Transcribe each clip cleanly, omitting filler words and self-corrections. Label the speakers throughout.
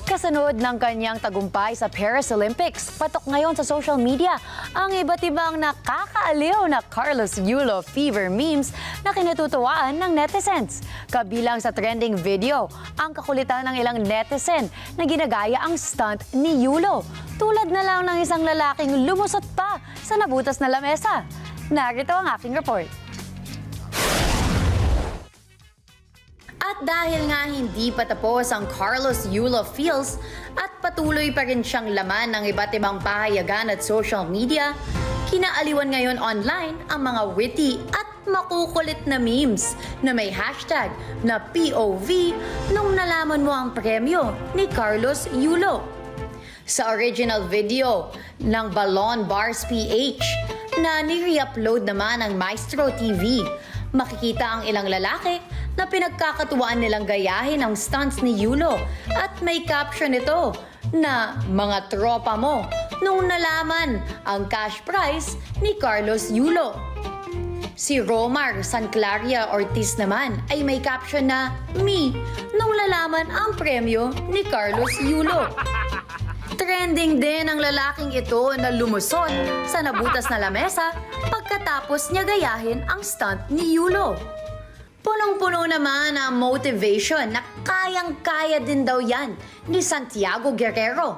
Speaker 1: Kasunod ng kanyang tagumpay sa Paris Olympics, patok ngayon sa social media ang iba't ibang nakakaaliw na Carlos Yulo fever memes na kinatutuwaan ng netizens. Kabilang sa trending video, ang kakulitan ng ilang netizen na ginagaya ang stunt ni Yulo. Tulad na lang ng isang lalaking lumusot pa sa nabutas na lamesa. Narito ang aking report. At dahil nga hindi pa tapos ang Carlos Yulo feels at patuloy pa rin siyang laman ng iba't ibang pahayagan at social media, kinaaliwan ngayon online ang mga witty at makukulit na memes na may hashtag na POV nung nalaman mo ang premyo ni Carlos Yulo. Sa original video ng Ballon Bars PH na ni-re-upload naman ng Maestro TV, makikita ang ilang lalaki na pinagkakatuwaan nilang gayahin ang stunts ni Yulo at may caption ito na mga tropa mo nung nalaman ang cash prize ni Carlos Yulo. Si Romar Sanclaria Ortiz naman ay may caption na me nung nalaman ang premyo ni Carlos Yulo. Trending din ang lalaking ito na lumusot sa nabutas na lamesa pagkatapos niya gayahin ang stunt ni Yulo. Punong-puno naman ang motivation na kayang-kaya din daw yan ni Santiago Guerrero.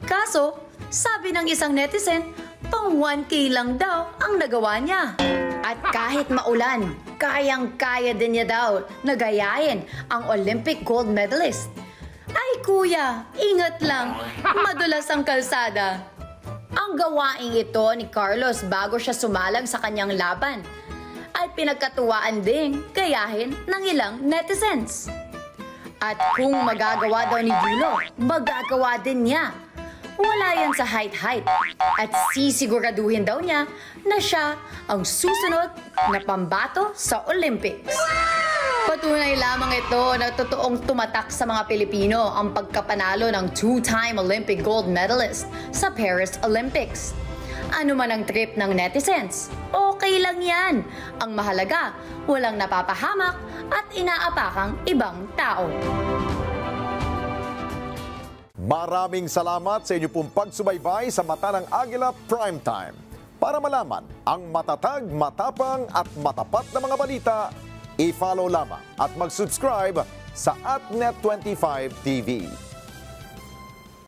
Speaker 1: Kaso, sabi ng isang netizen, pang 1K lang daw ang nagawa niya. At kahit maulan, kayang-kaya din niya daw na gayahin ang Olympic gold medalist. Ay kuya, ingat lang, madulas ang kalsada. Ang gawaing ito ni Carlos bago siya sumalang sa kanyang laban ay pinagkatuwaan ding gayahin ng ilang netizens. At kung magagawa daw ni Yulo, magagawa din niya. Wala yan sa height at sisiguraduhin daw niya na siya ang susunod na pambato sa Olympics. Patunay lamang ito na totoong tumatak sa mga Pilipino ang pagkapanalo ng two-time Olympic gold medalist sa Paris Olympics. Ano man ang trip ng netizens, okay lang yan. Ang mahalaga, walang napapahamak at inaapakang ibang tao.
Speaker 2: Maraming salamat sa inyo pong pagsubaybay sa Mata ng Agila Primetime. Para malaman ang matatag, matapang at matapat na mga balita, i-follow lamang at mag-subscribe sa @Net25 TV.